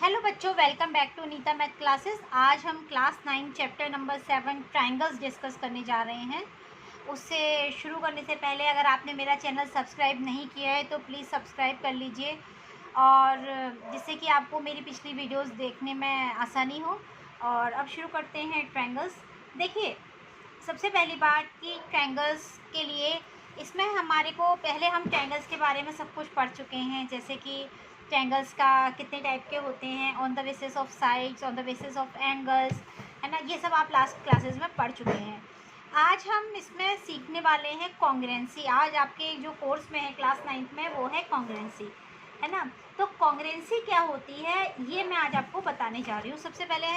Hello बच्चों, welcome back to Neeta math classes. आज हम class 9 chapter number 7 triangles discuss करने जा रहे हैं। उससे शुरू करने से पहले अगर आपने मेरा चैनल सब्सक्राइब नहीं किया है तो प्लीज़ सब्सक्राइब कर लीजिए, और जिससे कि आपको मेरी पिछली वीडियोस देखने में आसानी हो। और अब शुरू करते हैं ट्रायंगल्स। देखिए, सबसे पहली बात कि ट्रायंगल्स के लिए इसमें हमारे को पहले हम ट्रायंगल्स के बारे में सब कुछ पढ़ चुके हैं, जैसे कि ट्रायंगल्स का कितने टाइप के होते हैं, on the basis of sides, on the basis of angles, है ना। ये सब आप लास्ट क्लासेस में पढ़ चुके हैं। आज हम इसमें सीखने वाले हैं कॉन्ग्रुएंसी। आज आपके जो कोर्स में है क्लास 9 में वो है कॉन्ग्रुएंसी, है ना। तो कॉन्ग्रुएंसी क्या होती है ये मैं आज आपको बताने जा रही हूँ। सबसे पहले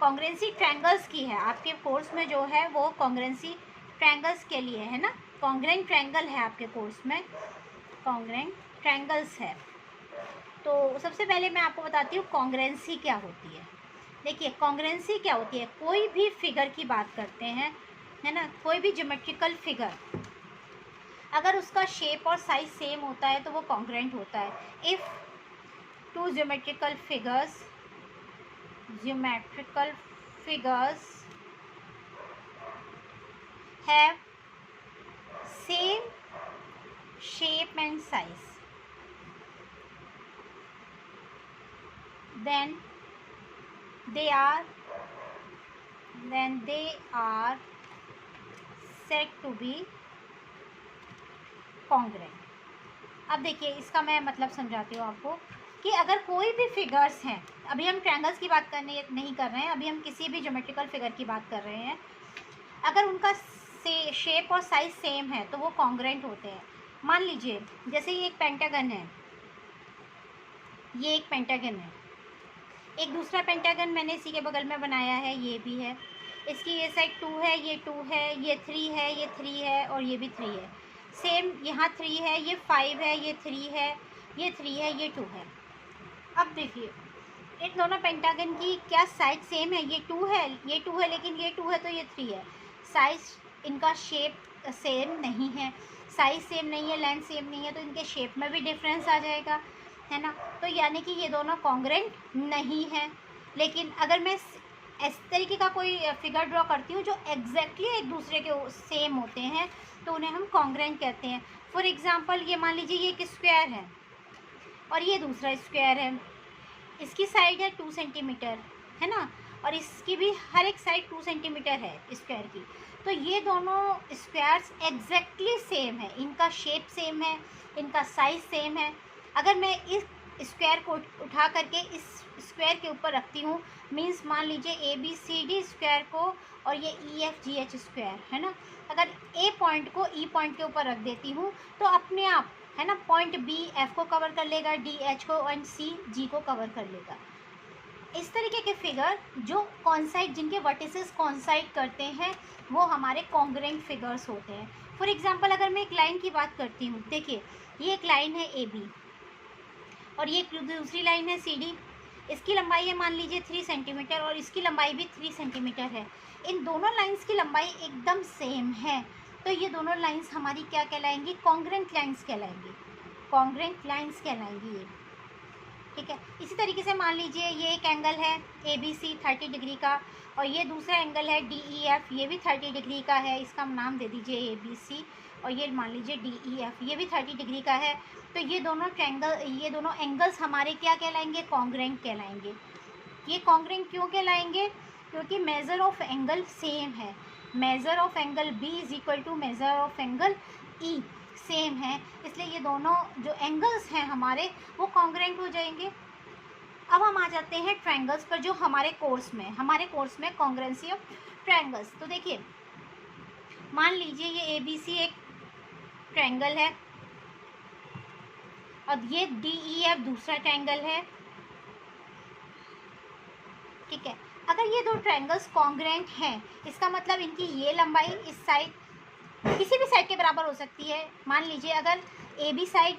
कॉन्ग्रुएंसी ट्रायंगल्स की है। आपके कोर्स में जो है वो कॉन्ग्रुएंसी ट्रायंगल्स के लिए है ना। कॉन्ग्रुएंट ट्रायंगल है आपके कोर्स में, कॉन्ग्रुएंट ट्रायंगल्स है। तो सबसे पहले मैं आपको बताती हूँ कॉन्ग्रुएंसी क्या होती है। देखिए, कॉन्ग्रुएंसी क्या होती है, कोई भी फिगर की बात करते हैं, है ना। कोई भी ज्योमेट्रिकल फिगर अगर उसका शेप और साइज सेम होता है तो वो कॉन्ग्रुएंट होता है। If two geometrical figures have same shape and size, then they are said to be congruent। अब देखिए, इसका मैं मतलब समझाती हूँ आपको कि अगर कोई भी फिगर्स हैं, अभी हम ट्रायंगल्स की बात करने नहीं कर रहे हैं, अभी हम किसी भी ज्योमेट्रिकल फिगर की बात कर रहे हैं। अगर उनका शेप और साइज सेम है तो वो कॉन्ग्रुएंट होते हैं। मान लीजिए, जैसे ये एक पेंटागन है, ये एक पेंटागन है, एक दूसरा पेंटागन मैंने इसी के बगल में बनाया है, ये भी है। इसकी ये साइड 2 है, ये 2 है, ये 3 है, ये 3 है, और ये भी 3 है। सेम यहाँ 3 है, ये 5 है, ये 3 है, ये 3 है, ये 2 है। अब देखिए, इन दोनों पेंटागन की क्या साइज सेम है? ये 2 है, ये 2 है, लेकिन ये 2 है तो ये 3 है। साइज, इनका शेप सेम नहीं है, साइज सेम नहीं है, लेंथ सेम नहीं है, तो इनके शेप में भी डिफरेंस आ जाएगा, है ना। तो यानी कि ये दोनों कॉन्ग्रुएंट नहीं है। लेकिन अगर मैं इस तरीके का कोई फिगर ड्रॉ करती हूँ जो एग्जैक्टली एक दूसरे के सेम होते हैं तो उन्हें हम कॉन्ग्रुएंट कहते हैं। फॉर एग्जांपल, ये मान लीजिए ये एक स्क्वायर है और ये दूसरा स्क्वायर है। इसकी साइड है 2 सेंटीमीटर, है ना, और इसकी भी हर एक साइड 2 सेंटीमीटर है स्क्वायर की। तो ये दोनों स्क्वायर्स एग्जैक्टली सेम है, इनका शेप सेम है, इनका साइज सेम है। अगर मैं इस स्क्वायर को उठा करके इस स्क्वायर के ऊपर रखती हूँ, मीन्स मान लीजिए ABCD स्क्वायर को और ये EFGH स्क्वायर, है ना। अगर A पॉइंट को E पॉइंट के ऊपर रख देती हूँ तो अपने आप, है ना, पॉइंट B F को कवर कर लेगा, D H को, और C G को कवर कर लेगा। इस तरीके के फिगर जो कॉन्साइड, जिनके वर्टिसेस कॉन्साइड करते हैं, वो हमारे कॉन्ग्रुएंट फिगर्स होते हैं। फॉर एग्जांपल, अगर मैं एक लाइन की बात करती हूँ, देखिए ये एक लाइन है AB और ये दूसरी लाइन है CD। इसकी लंबाई है मान लीजिए 3 सेंटीमीटर और इसकी लंबाई भी 3 सेंटीमीटर है। इन दोनों लाइंस की लंबाई एकदम सेम है, तो ये दोनों लाइंस हमारी क्या कहलाएंगी? कॉन्ग्रुएंट लाइंस कहलाएंगी, कॉन्ग्रुएंट लाइंस कहलाएंगी ये, ठीक है। इसी तरीके से मान लीजिए ये एक एंगल है ABC 30 डिग्री का, और ये दूसरा एंगल है DEF, ये भी 30 डिग्री का है। इसका नाम दे दीजिए ABC, और ये मान लीजिए DEF, ये भी 30 डिग्री का है। तो ये दोनों एंगल्स हमारे क्या कहलाएंगे? कॉन्ग्रुएंट कहलाएंगे। ये कॉन्ग्रुएंट क्यों कहलाएंगे? क्योंकि मेज़र ऑफ एंगल सेम है। Measure of angle B is equal to measure of angle E same है, इसलिए ये दोनों जो एंगल्स हैं हमारे वो कॉन्ग्रुएंट हो जाएंगे। अब हम आ जाते हैं ट्रायंगल्स पर, जो हमारे कोर्स में कॉन्ग्रुएंसी ऑफ ट्रायंगल्स। तो देखिए, मान लीजिए ये ABC एक ट्रायंगल है और ये DEF दूसरा ट्रायंगल है, ठीक है। अगर ये दो ट्रायंगल्स कॉन्ग्रुएंट हैं, इसका मतलब इनकी ये लंबाई इस साइड, किसी भी साइड के बराबर हो सकती है। मान लीजिए अगर AB साइड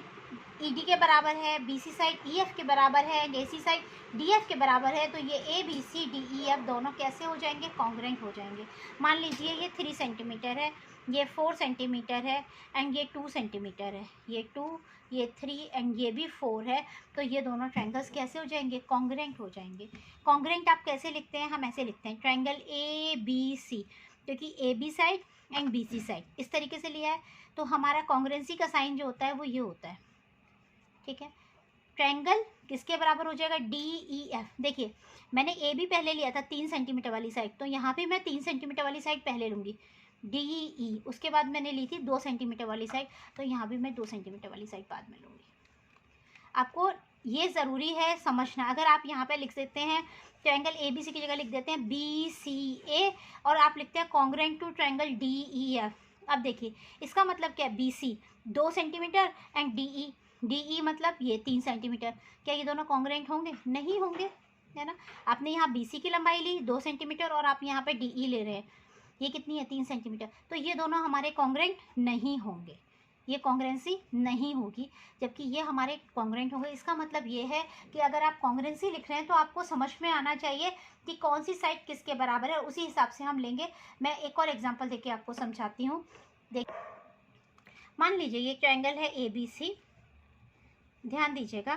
ED के बराबर है, BC साइड EF के बराबर है, AC साइड DF के बराबर है, तो ये ABCDEF दोनों कैसे हो जाएंगे? कॉन्ग्रुएंट हो जाएंगे। मान लीजिए ये 3 सेंटीमीटर है, ये 4 सेंटीमीटर है एंड ये 2 सेंटीमीटर है, ये 2, ये 3 एंड ये भी 4 है। तो ये दोनों ट्रायंगल्स कैसे हो जाएंगे? कॉन्ग्रेंट हो जाएंगे। कॉन्ग्रेंट आप कैसे लिखते हैं? हम ऐसे लिखते हैं, ट्रायंगल ए बी सी, क्योंकि A B side and B C side इस तरीके से लिया है, तो हमारा कॉन्ग्रेंसी का साइन जो होता है वो ये होता है, ठीक है। ट्रायंगल किसके बराबर हो जाएगा? D E F. देखिए मैंने ए बी पहले लिया था 3 सेंटीमीटर वाली साइड, तो यहाँ पे मैं 3 सेंटीमीटर वाली साइड पहले लूँगी, डी ई। उसके बाद मैंने ली थी 2 सेंटीमीटर वाली साइड, तो यहाँ भी मैं 2 सेंटीमीटर वाली साइड बाद में लूँगी। आपको ये ज़रूरी है समझना। अगर आप यहाँ पे लिख देते हैं ट्रायंगल ए बी सी की जगह लिख देते हैं बी सी ए, और आप लिखते हैं congruent to triangle D E F. अब देखिए इसका मतलब क्या है? B C 2 centimetre and D E मतलब ये 3 सेंटीमीटर। क्या ये दोनों कॉन्ग्रेंट होंगे? नहीं होंगे, है ना। आपने यहाँ बी सी की लंबाई ली 2 सेंटीमीटर और आप यहाँ पे डी ई ले रहे हैं, ये कितनी है? 3 सेंटीमीटर। तो ये दोनों हमारे कॉन्ग्रेंट नहीं होंगे, ये कॉन्ग्रेंसी नहीं होगी, जबकि ये हमारे कॉन्ग्रेंट होंगे। इसका मतलब ये है कि अगर आप कॉन्ग्रेंसी लिख रहे हैं तो आपको समझ में आना चाहिए कि कौन सी साइड किसके बराबर है, उसी हिसाब से हम लेंगे। मैं एक और एग्जांपल देके आपको समझाती हूँ। देख, मान लीजिए ये ट्रायंगल है ए बी सी, ध्यान दीजिएगा,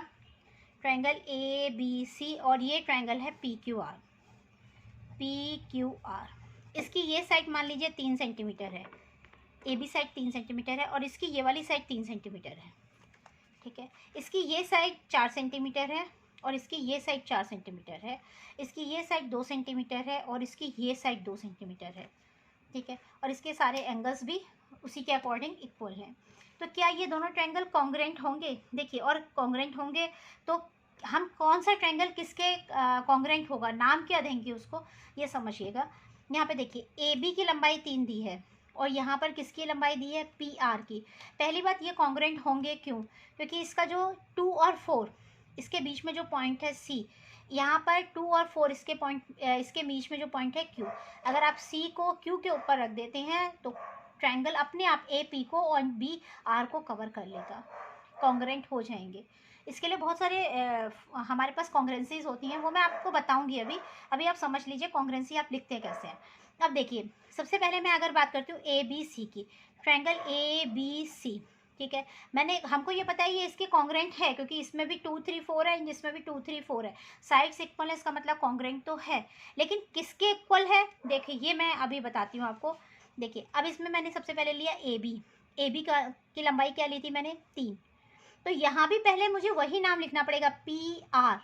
ट्रायंगल ए बी सी, और ये ट्रायंगल है P Q R, P Q R. इसकी ये साइड मान लीजिए 3 सेंटीमीटर है, ए बी साइड 3 सेंटीमीटर है, और इसकी ये वाली साइड 3 सेंटीमीटर है, ठीक है। इसकी ये साइड 4 सेंटीमीटर है, और इसकी ये साइड 4 सेंटीमीटर है। इसकी ये साइड 2 सेंटीमीटर है, और इसकी ये साइड 2 सेंटीमीटर है, ठीक है। और इसके सारे एंगल्स भी उसी के अकॉर्डिंग इक्वल हैं। तो क्या ये दोनों ट्रायंगल कॉन्ग्रेंट होंगे? देखिए, और कॉन्ग्रेंट होंगे तो हम कौन सा ट्रायंगल किसके कॉन्ग्रेंट होगा, नाम क्या देंगे उसको, ये समझिएगा। यहाँ पे देखिए ए बी की लंबाई 3 दी है, और यहाँ पर किसकी लंबाई दी है? पी आर की। पहली बात, ये कॉन्ग्रेंट होंगे क्यों? क्योंकि इसका जो 2 और 4 इसके बीच में जो पॉइंट है सी, यहाँ पर 2 और 4 इसके पॉइंट, इसके बीच में जो पॉइंट है क्यू, अगर आप सी को क्यू के ऊपर रख देते हैं तो ट्रायंगल अपने आप ए पी को और बी आर को कवर कर लेगा, कॉन्ग्रेंट हो जाएंगे। इसके लिए बहुत सारे हमारे पास कॉन्ग्रेंसीज होती हैं, वो मैं आपको बताऊंगी। अभी आप समझ लीजिए कॉन्ग्रेंसी आप लिखते कैसे हैं। अब देखिए सबसे पहले मैं अगर बात करती हूँ ए बी सी की, ट्रायंगल ए बी सी, ठीक है। हमको ये पता है ये इसके कॉन्ग्रेंट है, क्योंकि इसमें भी 2 3 4 है, इसमें भी 2 3 4 है, साइड्स इक्वल है, इसका मतलब कॉन्ग्रेंट तो है। लेकिन किसके इक्वल है? देखिए ये मैं अभी बताती हूँ आपको। देखिए अब इसमें मैंने सबसे पहले लिया ए बी की लंबाई क्या ली थी मैंने? 3। तो यहाँ भी पहले मुझे वही नाम लिखना पड़ेगा, पी आर,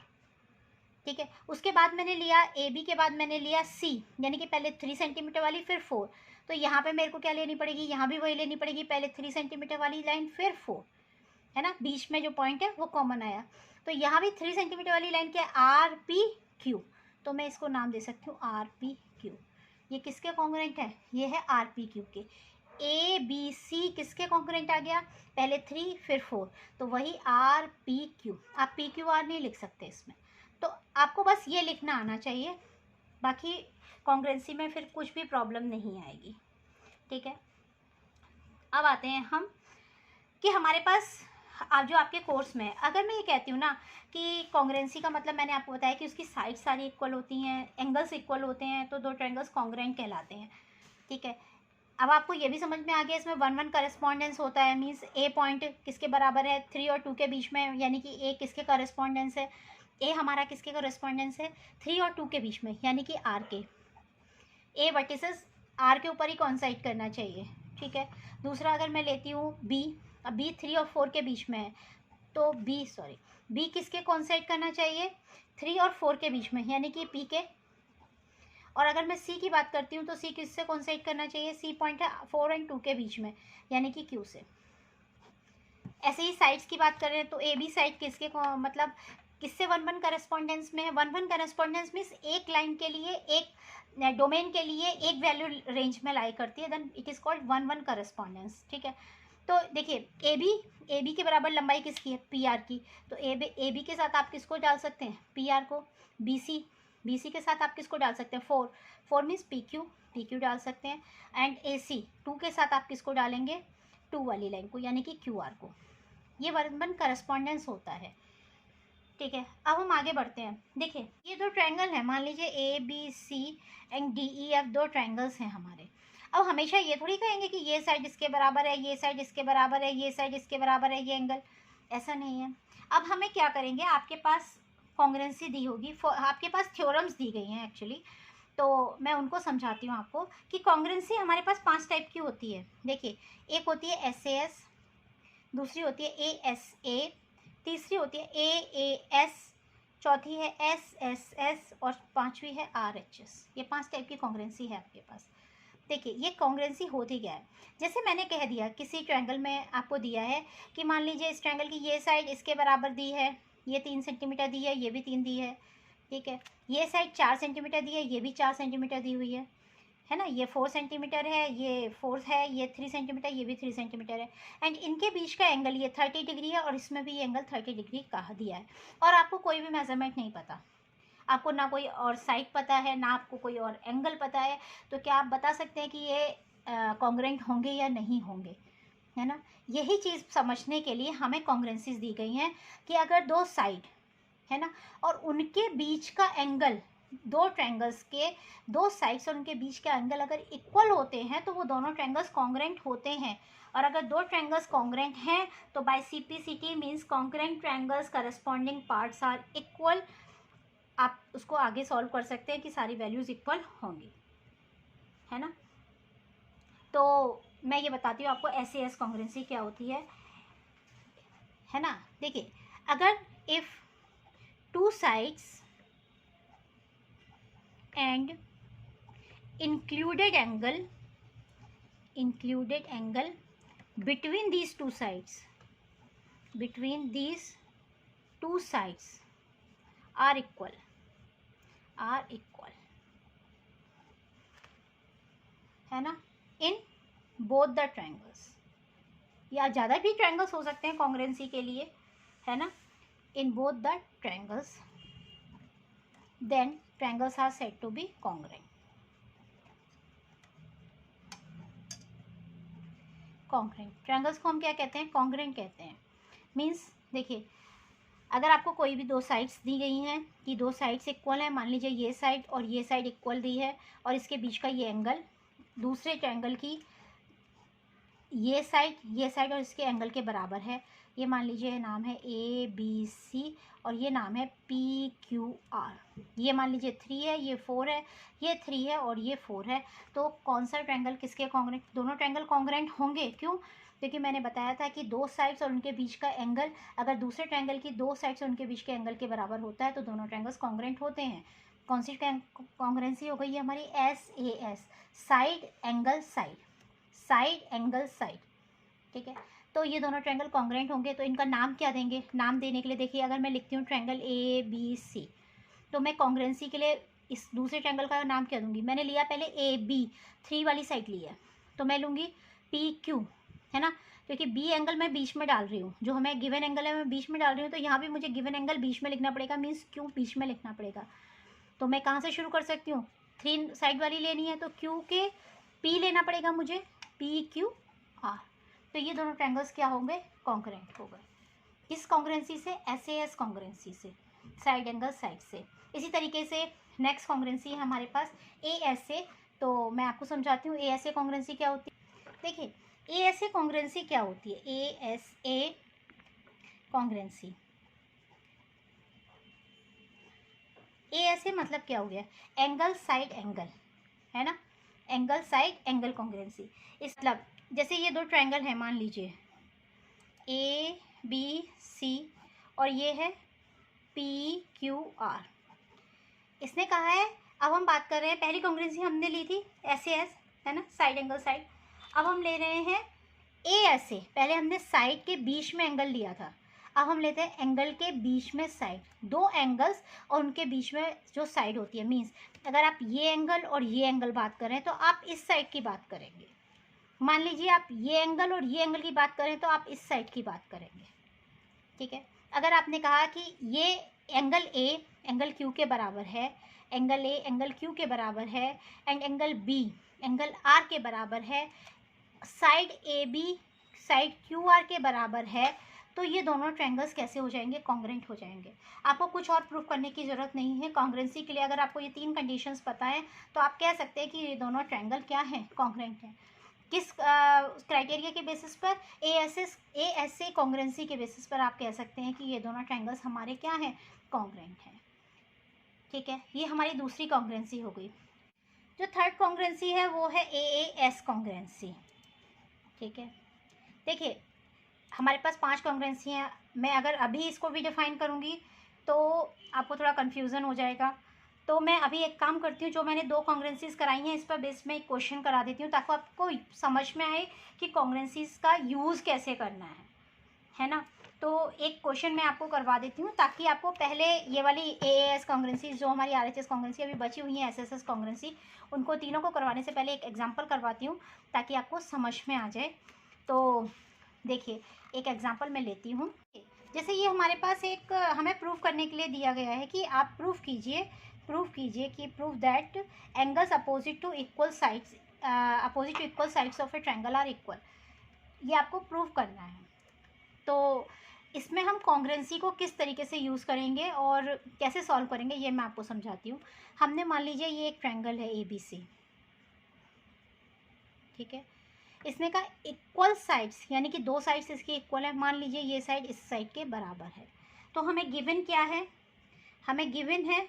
ठीक है। उसके बाद मैंने लिया ए बी के बाद मैंने लिया सी, यानी कि पहले 3 सेंटीमीटर वाली फिर 4। तो यहाँ पे मेरे को क्या लेनी पड़ेगी? यहाँ भी वही लेनी पड़ेगी, पहले 3 सेंटीमीटर वाली लाइन फिर 4, है ना। बीच में जो पॉइंट है वो कॉमन आया, तो यहाँ भी 3 सेंटीमीटर वाली लाइन क्या है? R P Q. तो मैं इसको नाम दे सकती हूँ आर पी क्यू। ये किसके कॉन्ग्रेंट है? ये है आर पी क्यू के। ए बी सी किसके कॉन्ग्रेंट आ गया? पहले 3 फिर 4, तो वही आर पी क्यू। आप पी क्यू आर नहीं लिख सकते इसमें, तो आपको बस ये लिखना आना चाहिए, बाकी कॉन्ग्रेंसी में फिर कुछ भी प्रॉब्लम नहीं आएगी, ठीक है। अब आते हैं हम कि हमारे पास आप जो आपके कोर्स में है, अगर मैं ये कहती हूँ ना कि कॉन्ग्रेंसी का मतलब मैंने आपको बताया कि उसकी साइड सारी इक्वल होती हैं, एंगल्स इक्वल होते हैं, तो 2 ट्रायंगल्स कॉन्ग्रेंट कहलाते हैं, ठीक है। अब आपको ये भी समझ में आ गया इसमें 1-1 करेस्पॉन्डेंस होता है, मीन्स ए पॉइंट किसके बराबर है? 3 और 2 के बीच में, यानी कि ए किसके करेस्पॉन्डेंस है? ए हमारा किसके करेस्पॉन्डेंस है? 3 और 2 के बीच में, यानी कि आर के। ए वर्टिसेस आर के ऊपर ही कॉन्साइड करना चाहिए, ठीक है। दूसरा अगर मैं लेती हूँ बी, अब बी 3 और 4 के बीच में है, तो बी किसके कॉन्साइड करना चाहिए? 3 और 4 के बीच में, यानी कि पी के। और अगर मैं सी की बात करती हूँ तो सी किससे कॉन्साइड करना चाहिए? सी पॉइंट है 4 और 2 के बीच में, यानी कि क्यू से। ऐसे ही साइड्स की बात करें तो ए बी साइड किसके मतलब किससे 1-1 करेस्पॉन्डेंस में है? 1-1 करेस्पॉन्डेंस मीन्स एक लाइन के लिए, एक डोमेन के लिए एक वैल्यू रेंज में लाई करती है, then it is called 1-1 correspondence, ठीक है। तो देखिए ए बी के बराबर लंबाई किसकी है? पी आर की। तो ए बी के साथ आप किसको डाल सकते हैं? पी आर को। बी सी के साथ आप किसको डाल सकते हैं? 4 मीन्स पी क्यू डाल सकते हैं। एंड ए सी 2 के साथ आप किसको डालेंगे? 2 वाली लाइन को, यानी कि क्यू आर को। ये 1-1 करस्पॉन्डेंस होता है, ठीक है। अब हम आगे बढ़ते हैं। देखिए ये 2 ट्रायंगल हैं, मान लीजिए A B C and D E F 2 triangles हैं हमारे। अब हमेशा ये थोड़ी कहेंगे कि ये साइड इसके बराबर है, ये साइड इसके बराबर है, ये साइड इसके बराबर है, ये एंगल, ऐसा नहीं है। अब हमें क्या करेंगे, आपके पास कॉन्ग्रुएंसी दी होगी, आपके पास थ्योरम्स दी गई हैं एक्चुअली, तो मैं उनको समझाती हूँ आपको कि कॉन्ग्रुएंसी हमारे पास 5 टाइप की होती है। देखिए, एक होती है SAS, दूसरी होती है ASA, तीसरी होती है AAS, चौथी है SSS और पांचवी है RHS। ये 5 टाइप की कॉन्ग्रुएंसी है आपके पास। देखिए, ये कॉन्ग्रुएंसी होती क्या है, जैसे मैंने कह दिया किसी ट्रायंगल में आपको दिया है कि मान लीजिए इस ट्रायंगल की ये साइड इसके बराबर दी है, ये 3 सेंटीमीटर दी है, ये भी 3 दी है, ठीक है। ये साइड 4 सेंटीमीटर दी है, ये भी 4 सेंटीमीटर दी हुई है ना। ये 4 सेंटीमीटर है, ये 4 है, ये 3 सेंटीमीटर, ये भी 3 सेंटीमीटर है। एंड इनके बीच का एंगल ये 30 डिग्री है और इसमें भी ये एंगल 30 डिग्री का दिया है। और आपको कोई भी मेजरमेंट नहीं पता, आपको ना कोई और साइड पता है, ना आपको कोई और एंगल पता है, तो क्या आप बता सकते हैं कि ये कॉन्ग्रुएंट होंगे या नहीं होंगे, है ना। यही चीज़ समझने के लिए हमें कॉन्ग्रुएंसीज दी गई हैं कि अगर दो साइड है ना और उनके बीच का एंगल, दो ट्रायंगल्स के दो साइड्स और उनके बीच का एंगल अगर इक्वल होते हैं तो वो दोनों ट्रायंगल्स कॉन्ग्रुएंट होते हैं। और अगर दो ट्रायंगल्स कॉन्ग्रुएंट हैं तो by CPCT means congruent triangles corresponding parts are equal. आप उसको आगे सॉल्व कर सकते हैं कि सारी वैल्यूज़ इक्वल होंगी, है ना। तो मैं ये बताती हूँ आपको SAS कॉन्ग्रुएंसी क्या होती है ना। देखिए, अगर if two sides and included angle between these two sides are equal है ना, इन बोथ द ट्रायंगल्स, या ज़्यादा भी ट्रायंगल्स हो सकते हैं कॉन्ग्रुएंसी के लिए, है ना। In both the triangles then triangles are said to be congruent. Congruent triangles को हम क्या कहते हैं, कॉन्ग्रुएंट कहते हैं। मीन्स देखिए, अगर आपको कोई भी दो साइड्स दी गई हैं कि दो साइड्स इक्वल है, मान लीजिए ये साइड और ये साइड इक्वल दी है और इसके बीच का ये एंगल दूसरे ट्रायंगल की ये साइड और इसके एंगल के बराबर है। ये मान लीजिए नाम है ABC और ये नाम है PQR। ये मान लीजिए 3 है, ये 4 है, ये 3 है और ये 4 है। तो कौन सा ट्रायंगल किसके कॉन्ग्रुएंट, दोनों ट्रायंगल कॉन्ग्रुएंट होंगे। क्यों, क्योंकि मैंने बताया था कि दो साइड्स और उनके बीच का एंगल अगर दूसरे ट्रायंगल की दो साइड्स और उनके बीच के एंगल के बराबर होता है तो दोनों ट्रायंगल्स कॉन्ग्रुएंट होते हैं। कौन सी कॉन्ग्रुएंसी हो गई है हमारी, SAS, साइड एंगल साइड, ठीक है। तो ये दोनों ट्रायंगल कॉन्ग्रुएंट होंगे। तो इनका नाम क्या देंगे, नाम देने के लिए देखिए, अगर मैं लिखती हूँ ट्रायंगल ABC तो मैं कॉन्ग्रुएंसी के लिए इस दूसरे ट्रायंगल का नाम क्या दूंगी, मैंने लिया पहले AB 3 वाली साइड ली है तो मैं लूँगी PQ, है ना, क्योंकि B एंगल मैं बीच में डाल रही हूँ, जो हमें गिवन एंगल है मैं बीच में डाल रही हूँ, तो यहाँ भी मुझे गिवन एंगल बीच में लिखना पड़ेगा, मीन्स Q बीच में लिखना पड़ेगा। तो मैं कहाँ से शुरू कर सकती हूँ, 3 साइड वाली लेनी है तो Q के P लेना पड़ेगा मुझे, PQR। तो ये दोनों ट्रायंगल्स क्या होंगे, कॉन्ग्रुएंट हो गए। इस कॉन्ग्रुएंसी से SAS कॉन्ग्रुएंसी से, साइड एंगल साइड से। इसी तरीके से नेक्स्ट कॉन्ग्रुएंसी है हमारे पास ASA। तो मैं आपको समझाती हूँ ASA कॉन्ग्रुएंसी क्या होती है। देखिए, ASA कॉन्ग्रुएंसी क्या होती है, ASA कॉन्ग्रुएंसी, ASA मतलब क्या हो गया, एंगल साइड एंगल, है ना, एंगल साइड एंगल कॉन्ग्रुएंसी। इस मतलब जैसे ये दो ट्रायंगल हैं, मान लीजिए ABC और ये है PQR। इसने कहा है, अब हम बात कर रहे हैं, पहली कॉन्ग्रुएंसी हमने ली थी SAS, है ना, साइड एंगल साइड। अब हम ले रहे हैं ASA, पहले हमने साइड के बीच में एंगल लिया था, अब हम लेते हैं एंगल के बीच में साइड, दो एंगल्स और उनके बीच में जो साइड होती है। मीन्स अगर आप ये एंगल और ये एंगल बात करें तो आप इस साइड की बात करेंगे, मान लीजिए आप ये एंगल और ये एंगल की बात करें तो आप इस साइड की बात करेंगे, ठीक है। अगर आपने कहा कि ये एंगल A एंगल Q के बराबर है, एंगल A एंगल Q के बराबर है and angle B angle R के बराबर है, साइड AB साइड QR के बराबर है, तो ये दोनों ट्रायंगल्स कैसे हो जाएंगे, कॉन्ग्रेंट हो जाएंगे। आपको कुछ और प्रूफ करने की ज़रूरत नहीं है। कॉन्ग्रेंसी के लिए अगर आपको ये 3 कंडीशंस पता है तो आप कह सकते हैं कि ये दोनों ट्रायंगल क्या हैं, कॉन्ग्रेंट हैं। किस क्राइटेरिया के बेसिस पर, ASA कॉन्ग्रेंसी के बेसिस पर आप कह सकते हैं कि ये दोनों ट्रायंगल्स हमारे क्या हैं, कॉन्ग्रेंट हैं। ठीक है, ये हमारी दूसरी कॉन्ग्रेंसी हो गई। जो थर्ड कॉन्ग्रेंसी है वो है AAS कॉन्ग्रेंसी। ठीक है, देखिए हमारे पास 5 कॉन्ग्रेंसी हैं। मैं अगर अभी इसको भी डिफाइन करूँगी तो आपको थोड़ा कन्फ्यूज़न हो जाएगा। तो मैं अभी एक काम करती हूँ, जो मैंने 2 कॉन्ग्रेंसीज़ कराई हैं इस पर बेस में एक क्वेश्चन करा देती हूँ ताकि आपको समझ में आए कि कॉन्ग्रेंसीज़ का यूज़ कैसे करना है ना। तो एक क्वेश्चन मैं आपको करवा देती हूँ ताकि आपको पहले ये वाली AAS कॉन्ग्रेंसी, जो हमारी RHS कॉन्ग्रेंसी अभी बची हुई है, SSS कॉन्ग्रेंसी, उनको तीनों को करवाने से पहले एक एग्जांपल करवाती हूँ ताकि आपको समझ में आ जाए। तो देखिए एक एग्जांपल मैं लेती हूँ। जैसे ये हमारे पास एक हमें प्रूफ करने के लिए दिया गया है कि आप प्रूफ कीजिए कि proof that angles opposite to equal sides of a triangle are equal. ये आपको प्रूफ करना है। तो इसमें हम कॉन्ग्रेंसी को किस तरीके से यूज़ करेंगे और कैसे सॉल्व करेंगे ये मैं आपको समझाती हूँ। हमने मान लीजिए ये एक ट्रायंगल है ABC। ठीक है, इसने कहा इक्वल साइड्स, यानी कि 2 साइड्स इसकी इक्वल है। मान लीजिए ये साइड इस साइड के बराबर है। तो हमें गिवन क्या है, हमें गिवन है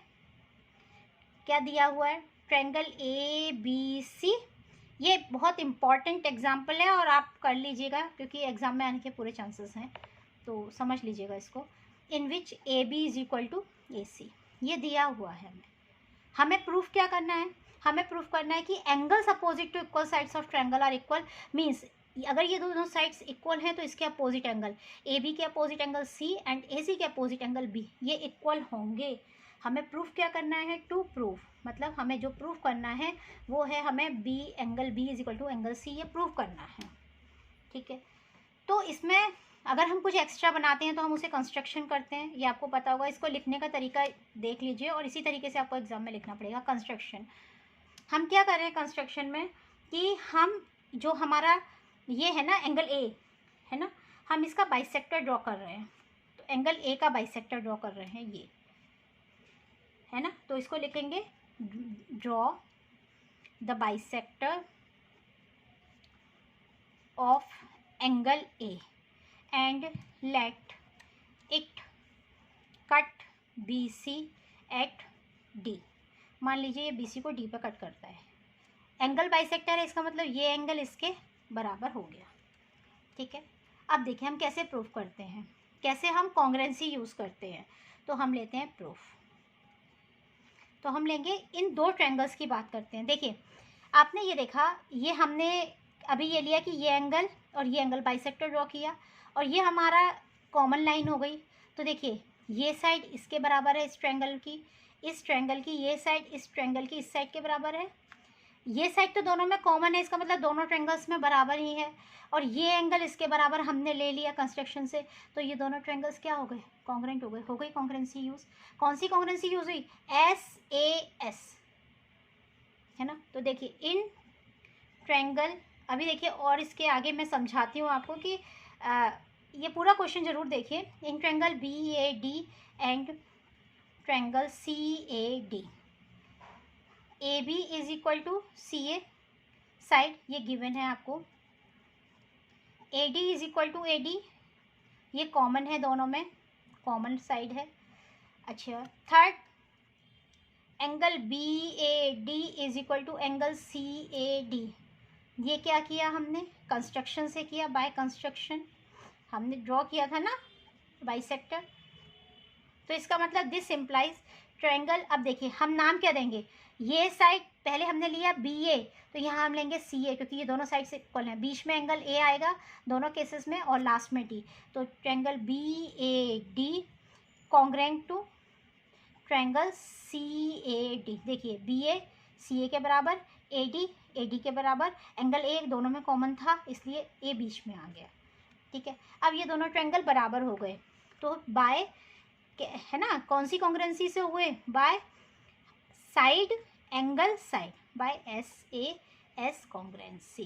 क्या दिया हुआ है, ट्रायंगल ABC। ये बहुत इंपॉर्टेंट एग्जाम्पल है और आप कर लीजिएगा क्योंकि एग्ज़ाम में आने के पूरे चांसेस हैं, तो समझ लीजिएगा इसको। In which AB is equal to AC, ये दिया हुआ है। हमें प्रूफ क्या करना है, हमें प्रूफ करना है कि angles opposite to equal sides of triangle are equal. Means अगर ये दोनों साइड्स इक्वल हैं तो इसके अपोजिट एंगल AB के opposite angle C and AC के अपोजिट एंगल B ये इक्वल होंगे। हमें प्रूफ क्या करना है, टू प्रूफ, मतलब हमें जो प्रूफ करना है वो है हमें angle B is equal to angle C, ये प्रूफ करना है। ठीक है, तो इसमें अगर हम कुछ एक्स्ट्रा बनाते हैं तो हम उसे कंस्ट्रक्शन करते हैं, ये आपको पता होगा। इसको लिखने का तरीका देख लीजिए और इसी तरीके से आपको एग्जाम में लिखना पड़ेगा। कंस्ट्रक्शन हम क्या कर रहे हैं कंस्ट्रक्शन में कि हम जो हमारा ये है ना एंगल A है ना, हम इसका बाइसेक्टर ड्रॉ कर रहे हैं। तो एंगल A का बाइसेक्टर ड्रॉ कर रहे हैं ये है ना, तो इसको लिखेंगे draw the bisector of angle A and let it cut BC at D। मान लीजिए ये BC को D पे कट करता है, एंगल बाइसेक्टर है, इसका मतलब ये एंगल इसके बराबर हो गया। ठीक है, अब देखिए हम कैसे प्रूफ करते हैं, कैसे हम कॉन्ग्रेंसी यूज़ करते हैं। तो हम लेते हैं प्रूफ, तो हम लेंगे इन 2 ट्रायंगल्स की बात करते हैं। देखिए आपने ये देखा, ये हमने अभी ये लिया कि ये एंगल और ये एंगल बाइसेक्टर ड्रॉ किया और ये हमारा कॉमन लाइन हो गई। तो देखिए ये साइड इसके बराबर है, इस ट्रायंगल की, इस ट्रायंगल की ये साइड इस ट्रायंगल की इस साइड के बराबर है। ये साइड तो दोनों में कॉमन है, इसका मतलब दोनों ट्रायंगल्स में बराबर ही है। और ये एंगल इसके बराबर हमने ले लिया कंस्ट्रक्शन से, तो ये दोनों ट्रायंगल्स क्या हो गए, कॉन्ग्रेंट हो गए। हो गई कॉन्ग्रेंसी यूज़। कौन सी कॉन्ग्रेंसी यूज़ हुई, SAS है ना। तो देखिए इन ट्रायंगल, अभी देखिए और इसके आगे मैं समझाती हूँ आपको कि ये पूरा क्वेश्चन ज़रूर देखिए। In triangle BAD and triangle CAD, AB is equal to CA side, ये गिवन है आपको। AD is equal to AD, ये कॉमन है, दोनों में कॉमन साइड है। अच्छा, third angle BAD is equal to angle CAD, ये क्या किया हमने, कंस्ट्रक्शन से किया, बाय कंस्ट्रक्शन हमने ड्रॉ किया था ना बाइसेक्टर। तो इसका मतलब दिस इम्प्लाइज ट्रायंगल। अब देखिए हम नाम क्या देंगे, ये साइड पहले हमने लिया BA, तो यहाँ हम लेंगे CA क्योंकि ये दोनों साइड से इक्वल हैं। बीच में एंगल A आएगा दोनों केसेस में और लास्ट में D, तो triangle BAD congruent to triangle CAD। देखिए BA CA के बराबर, AD के बराबर, एंगल A दोनों में कॉमन था इसलिए A बीच में आ गया। ठीक है, अब ये दोनों ट्रायंगल बराबर हो गए, तो बाय है ना, कौन सी कॉन्ग्रेंसी से हुए, by side angle side, by SAS congruency.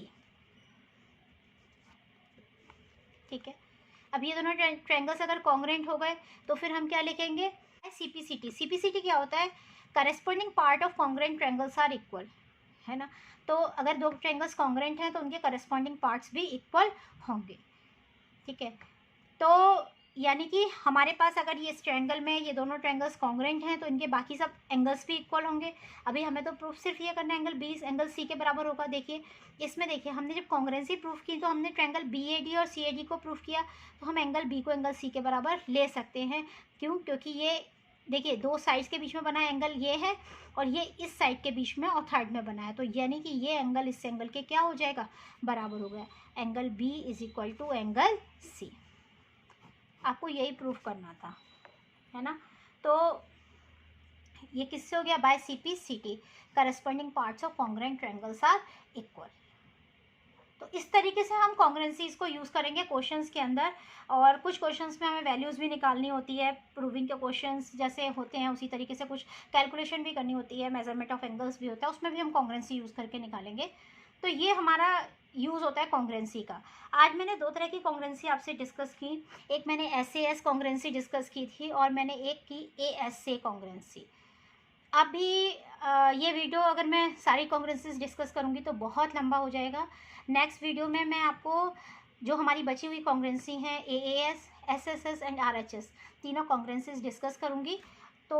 ठीक है, अब ये दोनों ट्रायंगल्स अगर कॉन्ग्रेंट हो गए तो फिर हम क्या लिखेंगे, CPCT। CPCT क्या होता है, corresponding part of congruent triangles are equal, है ना। तो अगर दो ट्रायंगल्स कॉन्ग्रेंट हैं तो उनके करस्पॉन्डिंग पार्ट्स भी इक्वल होंगे, ठीक है। तो यानी कि हमारे पास अगर ये इस ट्रायंगल में ये दोनों ट्रायंगल्स कॉन्ग्रेंट हैं तो इनके बाकी सब एंगल्स भी इक्वल होंगे। अभी हमें तो प्रूफ सिर्फ ये करना है एंगल बी एंगल सी के बराबर होगा। देखिए इसमें, देखिए हमने जब कॉन्ग्रेंसी प्रूफ की तो हमने ट्रायंगल BAD और CAD को प्रूफ किया, तो हम एंगल बी को एंगल सी के बराबर ले सकते हैं। क्यों, क्योंकि ये देखिए दो साइड्स के बीच में बना एंगल ये है और ये इस साइड के बीच में और थर्ड में बना है, तो यानी कि ये एंगल इस एंगल के क्या हो जाएगा, बराबर हो गया। Angle B is equal to angle C. आपको यही प्रूफ करना था, है ना। तो ये किससे हो गया, by CPCT, corresponding parts of congruent triangles are equal. तो इस तरीके से हम कॉन्ग्रेंसीज को यूज़ करेंगे क्वेश्चंस के अंदर, और कुछ क्वेश्चंस में हमें वैल्यूज़ भी निकालनी होती है। प्रूविंग के क्वेश्चंस जैसे होते हैं उसी तरीके से कुछ कैलकुलेशन भी करनी होती है, मेजरमेंट ऑफ एंगल्स भी होता है, उसमें भी हम कॉन्ग्रेंसी यूज़ करके निकालेंगे। तो ये हमारा यूज़ होता है कॉन्ग्रेंसी का। आज मैंने दो तरह की कॉन्ग्रेंसी आपसे डिस्कस की, एक मैंने SAS कॉन्ग्रेंसी डिस्कस की थी और मैंने एक की ASA कॉन्ग्रेंसी। अभी ये वीडियो अगर मैं सारी कॉन्ग्रेंसीज डिस्कस करूँगी तो बहुत लंबा हो जाएगा। नेक्स्ट वीडियो में मैं आपको जो हमारी बची हुई कॉन्ग्रेंसी हैं AAS, SSS एंड RHS, तीनों कॉन्ग्रेंसीज डिस्कस करूँगी। तो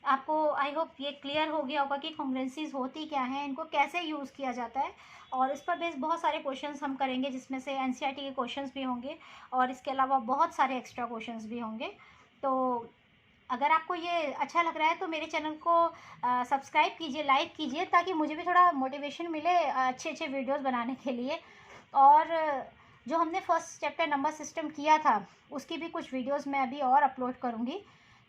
आपको आई होप ये क्लियर हो गया होगा कि कॉन्ग्रेंसीज होती क्या हैं, इनको कैसे यूज़ किया जाता है, और इस पर बेस्ड बहुत सारे क्वेश्चंस हम करेंगे, जिसमें से NCERT के क्वेश्चंस भी होंगे और इसके अलावा बहुत सारे एक्स्ट्रा क्वेश्चंस भी होंगे। तो अगर आपको ये अच्छा लग रहा है तो मेरे चैनल को सब्सक्राइब कीजिए, लाइक कीजिए, ताकि मुझे भी थोड़ा मोटिवेशन मिले अच्छे अच्छे वीडियोस बनाने के लिए। और जो हमने फर्स्ट चैप्टर नंबर सिस्टम किया था उसकी भी कुछ वीडियोस मैं अभी और अपलोड करूँगी,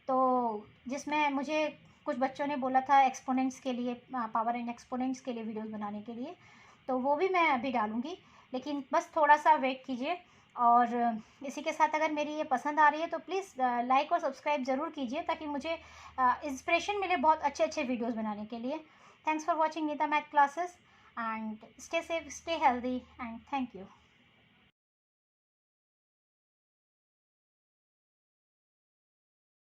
तो जिसमें मुझे कुछ बच्चों ने बोला था एक्सपोनेंट्स के लिए, पावर एंड एक्सपोनेंट्स के लिए वीडियोस बनाने के लिए, तो वो भी मैं अभी डालूँगी, लेकिन बस थोड़ा सा वेट कीजिए। और इसी के साथ अगर मेरी ये पसंद आ रही है तो प्लीज़ लाइक और सब्सक्राइब ज़रूर कीजिए, ताकि मुझे इंस्पिरेशन मिले बहुत अच्छे अच्छे वीडियोस बनाने के लिए। Thanks for watching Neeta math classes, and stay safe, stay healthy, and thank you.